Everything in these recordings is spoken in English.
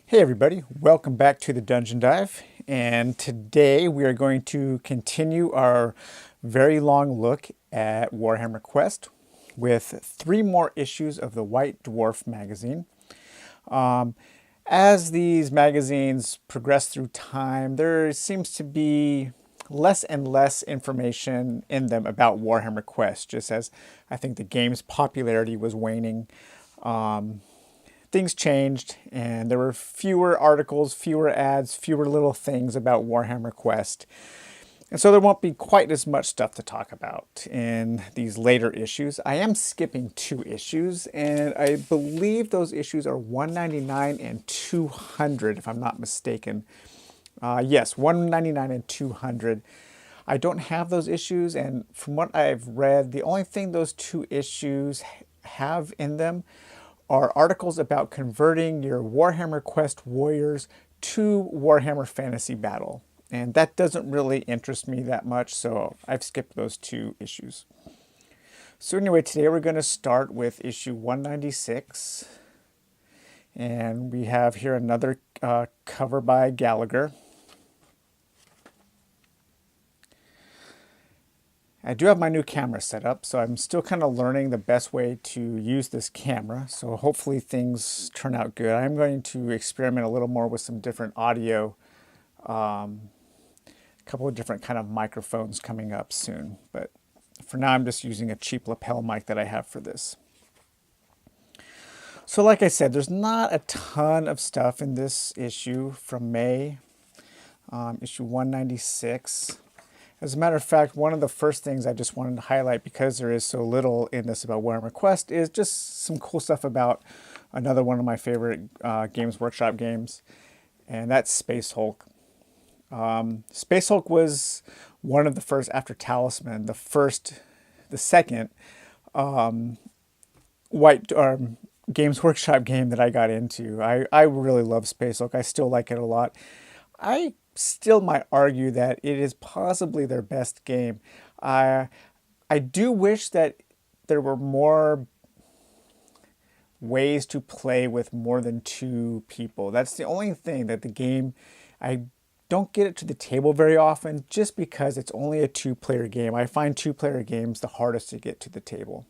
Hey everybody, welcome back to the Dungeon Dive, and today we are going to continue our very long look at Warhammer Quest with 3 more issues of the White Dwarf magazine. As these magazines progress through time, there seems to be less and less information in them about Warhammer Quest, just as I think the game's popularity was waning. Things changed and there were fewer articles, fewer ads, fewer little things about Warhammer Quest. And so there won't be quite as much stuff to talk about in these later issues. I am skipping 2 issues, and I believe those issues are 199 and 200, if I'm not mistaken. Yes, 199 and 200. I don't have those issues, and from what I've read, the only thing those 2 issues have in them are articles about converting your Warhammer Quest warriors to Warhammer Fantasy Battle. And that doesn't really interest me that much, so I've skipped those 2 issues. So anyway, today we're going to start with issue 196. And we have here another cover by Gallagher. I do have my new camera set up, so I'm still kind of learning the best way to use this camera. So hopefully things turn out good. I'm going to experiment a little more with some different audio, a couple of different kind of microphones coming up soon. But for now, I'm just using a cheap lapel mic that I have for this. So like I said, there's not a ton of stuff in this issue from May, issue 196. As a matter of fact, one of the first things I just wanted to highlight, because there is so little in this about Warhammer Quest, is just some cool stuff about another one of my favorite Games Workshop games, and that's Space Hulk. Space Hulk was one of the first, after Talisman, the second Games Workshop game that I got into. I really love Space Hulk. I still like it a lot. I still might argue that it is possibly their best game. I do wish that there were more ways to play with more than 2 people. That's the only thing that the game, I don't get it to the table very often just because it's only a 2-player game. I find 2-player games the hardest to get to the table.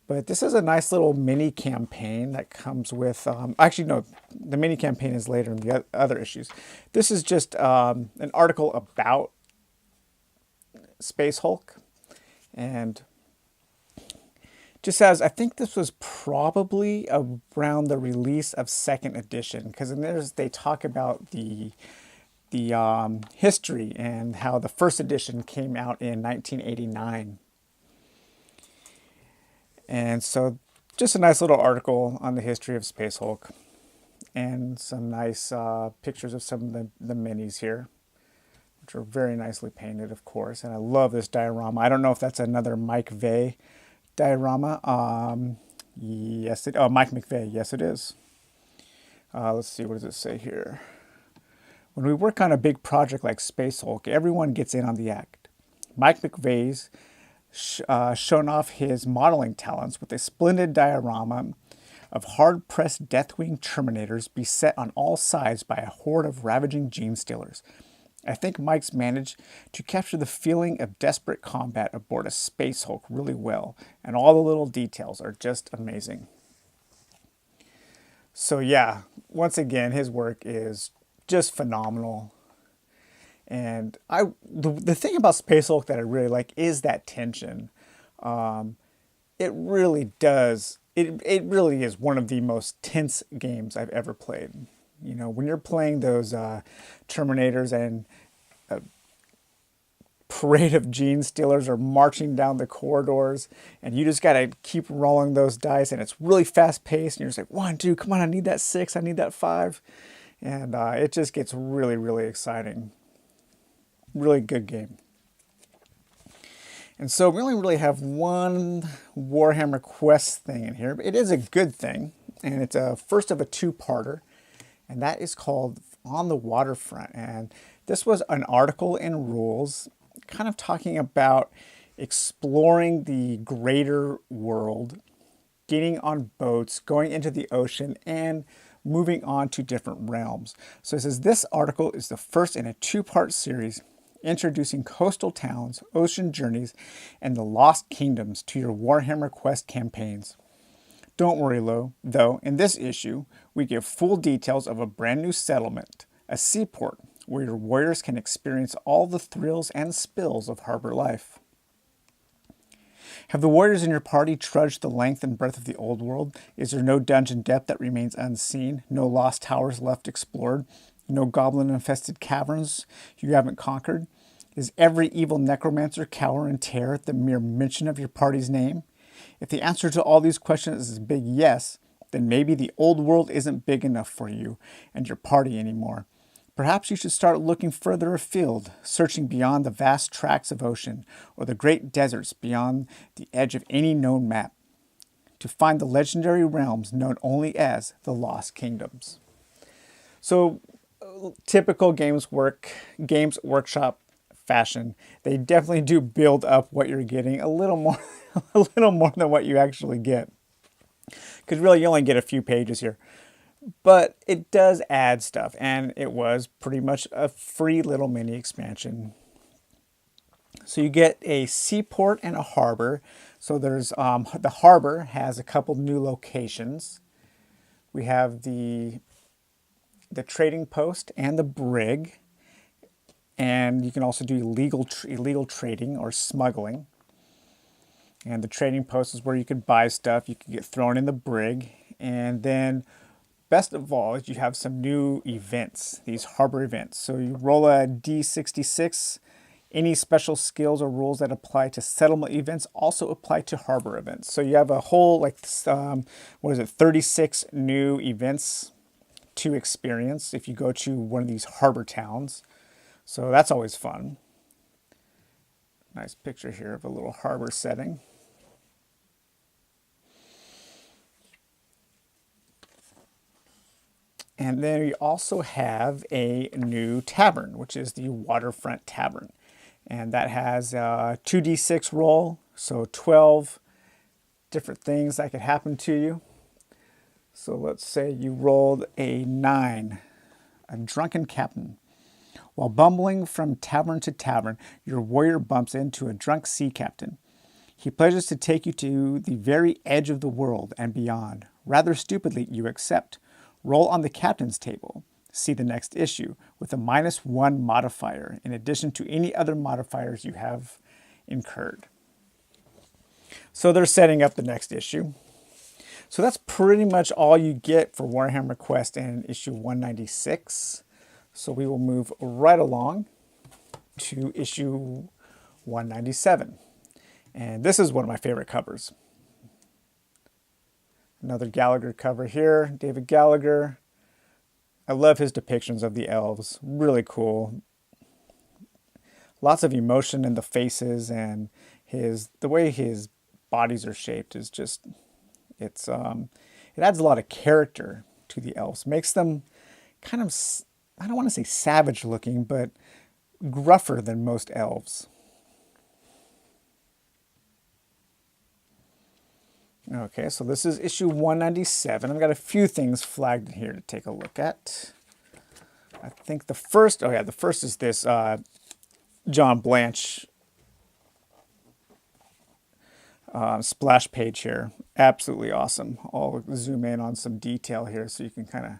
But this is a nice little mini campaign that comes with, actually no, the mini campaign is later in the other issues. This is just an article about Space Hulk, and just says, I think this was probably around the release of 2nd edition, because in there's, they talk about the history and how the 1st edition came out in 1989. And so just a nice little article on the history of Space Hulk, and some nice pictures of some of the minis here, which are very nicely painted, of course. And I love this diorama. I don't know if that's another Mike Vey diorama. Yes, Mike McVeigh. Yes, it is. Let's see, what does it say here? When we work on a big project like Space Hulk, everyone gets in on the act. Mike McVeigh's shown off his modeling talents with a splendid diorama of hard-pressed Deathwing Terminators beset on all sides by a horde of ravaging gene stealers. I think Mike's managed to capture the feeling of desperate combat aboard a Space Hulk really well, and all the little details are just amazing. So yeah, once again, his work is just phenomenal. And the thing about Space Hulk that I really like is that tension. It really does. It really is one of the most tense games I've ever played. You know, when you're playing those Terminators and a parade of gene stealers are marching down the corridors, and you just got to keep rolling those dice, and it's really fast paced, and you're just like, 1, 2, come on, I need that 6, I need that 5. And it just gets really, really exciting. Really good game. And so we only really have one Warhammer Quest thing in here, but it is a good thing, and it's a first of a 2-parter, and that is called On the Waterfront. And this was an article in Rules kind of talking about exploring the greater world, getting on boats, going into the ocean, and moving on to different realms. So it says this article is the first in a two-part series introducing coastal towns, ocean journeys, and the Lost Kingdoms to your Warhammer Quest campaigns. Don't worry, though, in this issue, we give full details of a brand new settlement, a seaport, where your warriors can experience all the thrills and spills of harbor life. Have the warriors in your party trudged the length and breadth of the old world? Is there no dungeon depth that remains unseen? No lost towers left explored? No goblin-infested caverns you haven't conquered? Is every evil necromancer cower in terror at the mere mention of your party's name? If the answer to all these questions is a big yes, then maybe the old world isn't big enough for you and your party anymore. Perhaps you should start looking further afield, searching beyond the vast tracts of ocean or the great deserts beyond the edge of any known map, to find the legendary realms known only as the Lost Kingdoms. So, typical Games Workshop fashion, they definitely do build up what you're getting a little more, a little more than what you actually get. Because really, you only get a few pages here. But it does add stuff, and it was pretty much a free little mini expansion. So you get a seaport and a harbor. So there's the harbor has a couple new locations. We have the trading post and the brig, and you can also do illegal trading or smuggling. And the trading post is where you could buy stuff. You can get thrown in the brig, and then best of all, you have some new events, these harbor events. So you roll a D66. Any special skills or rules that apply to settlement events also apply to harbor events. So you have a whole, 36 new events to experience if you go to one of these harbor towns. So that's always fun. Nice picture here of a little harbor setting. And then we also have a new tavern, which is the Waterfront Tavern. And that has a 2d6 roll, so 12 different things that could happen to you. So let's say you rolled a 9, a drunken captain. While bumbling from tavern to tavern, your warrior bumps into a drunk sea captain. He pledges to take you to the very edge of the world and beyond. Rather stupidly, you accept. Roll on the captain's table. See the next issue with a -1 modifier in addition to any other modifiers you have incurred. So they're setting up the next issue. So that's pretty much all you get for Warhammer Quest in issue 196. So we will move right along to issue 197. And this is one of my favorite covers. Another Gallagher cover here, David Gallagher. I love his depictions of the elves, really cool. Lots of emotion in the faces, and the way his bodies are shaped is just, it adds a lot of character to the elves. Makes them kind of, I don't want to say savage looking, but gruffer than most elves. Okay, so this is issue 197. I've got a few things flagged in here to take a look at. I think the first is this John Blanche splash page here. Absolutely awesome. I'll zoom in on some detail here so you can kind of...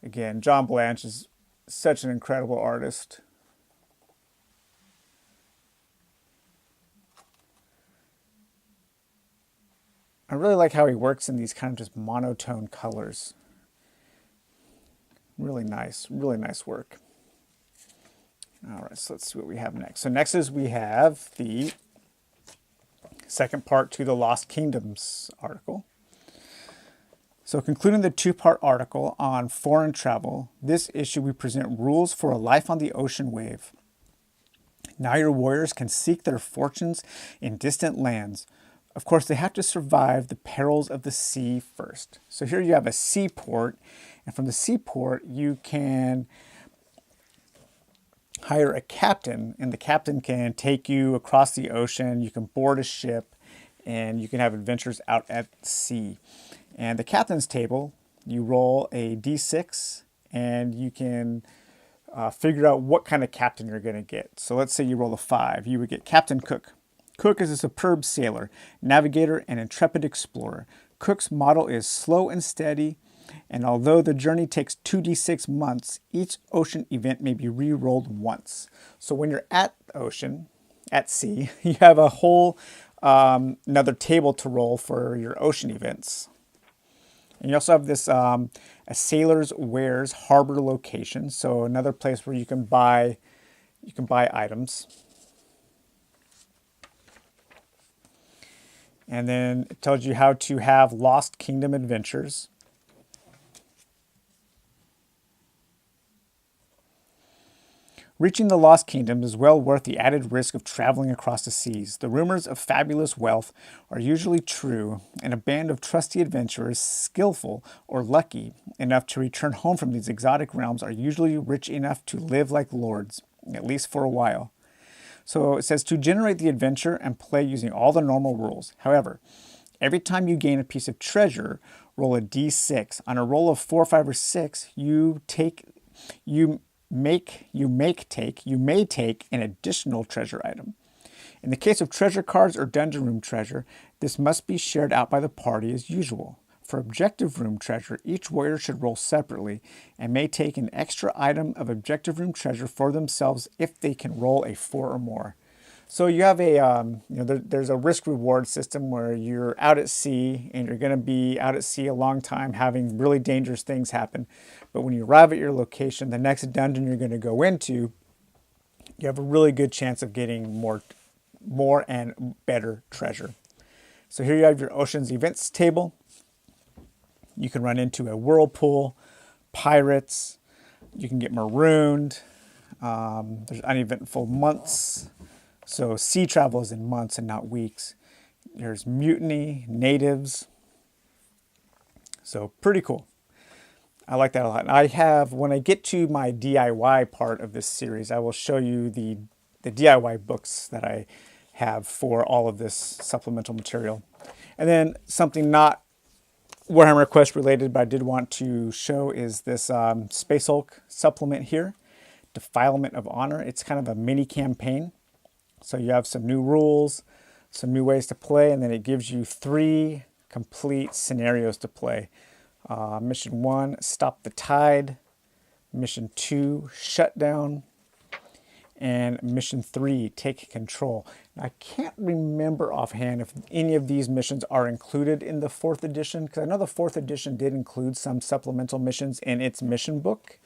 Again, John Blanche is such an incredible artist. I really like how he works in these kind of just monotone colors. Really nice work. All right, so let's see what we have next. So next is we have the second part to the Lost Kingdoms article. So concluding the two-part article on foreign travel, this issue we present rules for a life on the ocean wave. Now your warriors can seek their fortunes in distant lands. Of course, they have to survive the perils of the sea first. So here you have a seaport, and from the seaport you can hire a captain, and the captain can take you across the ocean. You can board a ship, and you can have adventures out at sea. And the captain's table, you roll a d6, and you can figure out what kind of captain you're going to get. So let's say you roll a 5. You would get Captain Cook. Cook is a superb sailor, navigator, and intrepid explorer. Cook's model is slow and steady, and although the journey takes 2d6 months, each ocean event may be re-rolled once. So when you're at the ocean, at sea, you have a whole another table to roll for your ocean events. And you also have this a sailor's wares harbor location, so another place where you can buy items. And then it tells you how to have Lost Kingdom adventures. Reaching the Lost Kingdom is well worth the added risk of traveling across the seas. The rumors of fabulous wealth are usually true, and a band of trusty adventurers, skillful or lucky enough to return home from these exotic realms, are usually rich enough to live like lords, at least for a while. So it says to generate the adventure and play using all the normal rules. However, every time you gain a piece of treasure, roll a d6. On a roll of 4, 5, or 6, you may take an additional treasure item. In the case of treasure cards or dungeon room treasure, this must be shared out by the party as usual. For objective room treasure, each warrior should roll separately and may take an extra item of objective room treasure for themselves if they can roll a 4 or more. So you have there's a risk reward system where you're out at sea and you're going to be out at sea a long time having really dangerous things happen. But when you arrive at your location, the next dungeon you're going to go into, you have a really good chance of getting more and better treasure. So here you have your Ocean's Events table. You can run into a whirlpool, pirates, you can get marooned, there's uneventful months. So sea travel is in months and not weeks. There's mutiny, natives. So pretty cool. I like that a lot. And when I get to my DIY part of this series, I will show you the DIY books that I have for all of this supplemental material. And then something not Warhammer Quest related, but I did want to show is this Space Hulk supplement here, Defilement of Honor. It's kind of a mini campaign. So you have some new rules, some new ways to play, and then it gives you 3 complete scenarios to play. Mission 1, Stop the Tide. Mission 2, Shutdown. And Mission 3, Take Control. Now, I can't remember offhand if any of these missions are included in the 4th edition, because I know the 4th edition did include some supplemental missions in its mission book.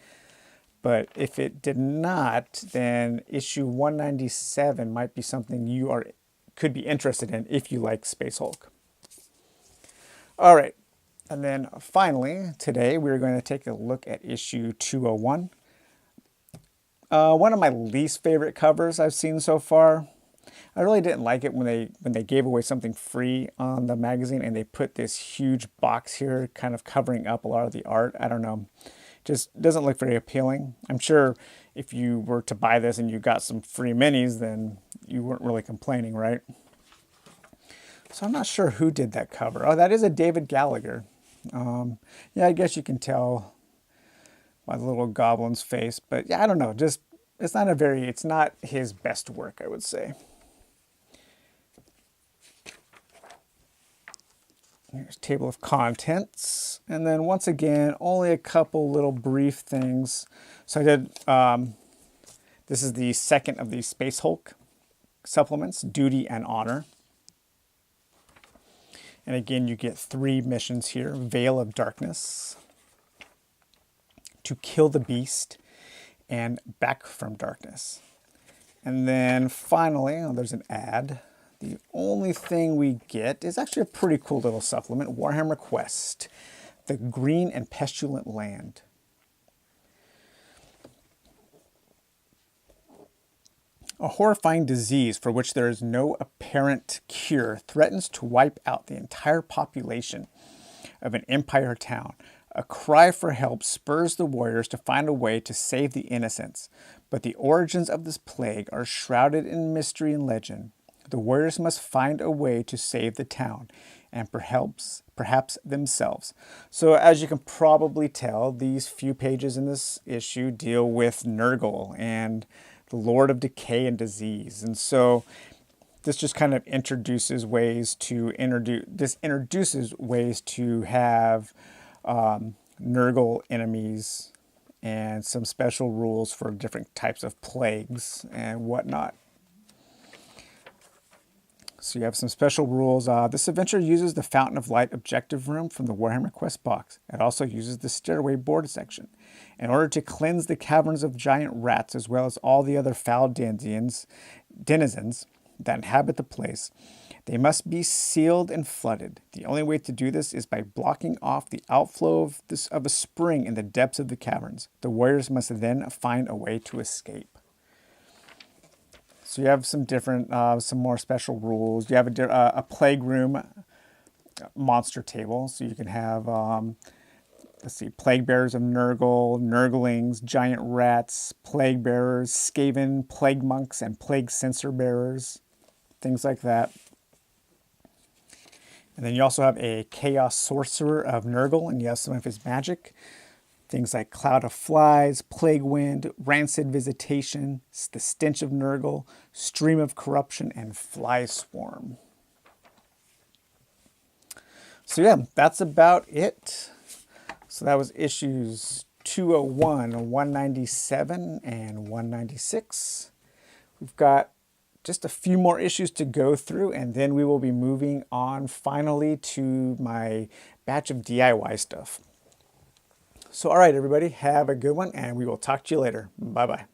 But if it did not, then issue 197 might be something you could be interested in if you like Space Hulk. All right, and then finally, today we're going to take a look at issue 201. One of my least favorite covers I've seen so far. I really didn't like it when they gave away something free on the magazine and they put this huge box here kind of covering up a lot of the art. I don't know. Just doesn't look very appealing. I'm sure if you were to buy this and you got some free minis, then you weren't really complaining, right? So I'm not sure who did that cover. Oh, that is a David Gallagher. Yeah, I guess you can tell by the little goblin's face, but yeah, I don't know. Just it's not his best work, I would say. Here's table of contents. And then once again, only a couple little brief things. So I did, this is the second of the Space Hulk supplements, Duty and Honor. And again, you get 3 missions here. Veil of Darkness, To Kill the Beast, and Back from Darkness. And then finally, there's an ad. The only thing we get is actually a pretty cool little supplement, Warhammer Quest, The Green and Pestilent Land. A horrifying disease for which there is no apparent cure threatens to wipe out the entire population of an empire town. A cry for help spurs the warriors to find a way to save the innocents, but the origins of this plague are shrouded in mystery and legend. The warriors must find a way to save the town and perhaps themselves. So as you can probably tell, these few pages in this issue deal with Nurgle and the Lord of Decay and Disease. And so this just kind of introduces ways to have Nurgle enemies and some special rules for different types of plagues and whatnot. So you have some special rules. This adventure uses the Fountain of Light objective room from the Warhammer Quest box. It also uses the stairway board section. In order to cleanse the caverns of giant rats, as well as all the other foul denizens that inhabit the place, they must be sealed and flooded. The only way to do this is by blocking off the outflow of a spring in the depths of the caverns. The warriors must then find a way to escape. So you have some different, some more special rules. You have a plague room monster table. So you can have, let's see, plague bearers of Nurgle, Nurglings, giant rats, plague bearers, Skaven, plague monks, and plague censer bearers, things like that. And then you also have a chaos sorcerer of Nurgle, and you have some of his magic. Things like Cloud of Flies, Plague Wind, Rancid Visitation, the Stench of Nurgle, Stream of Corruption, and Fly Swarm. So yeah, that's about it. So that was issues 201, 197, and 196. We've got just a few more issues to go through, and then we will be moving on finally to my batch of DIY stuff. So, all right, everybody, have a good one, and we will talk to you later. Bye-bye.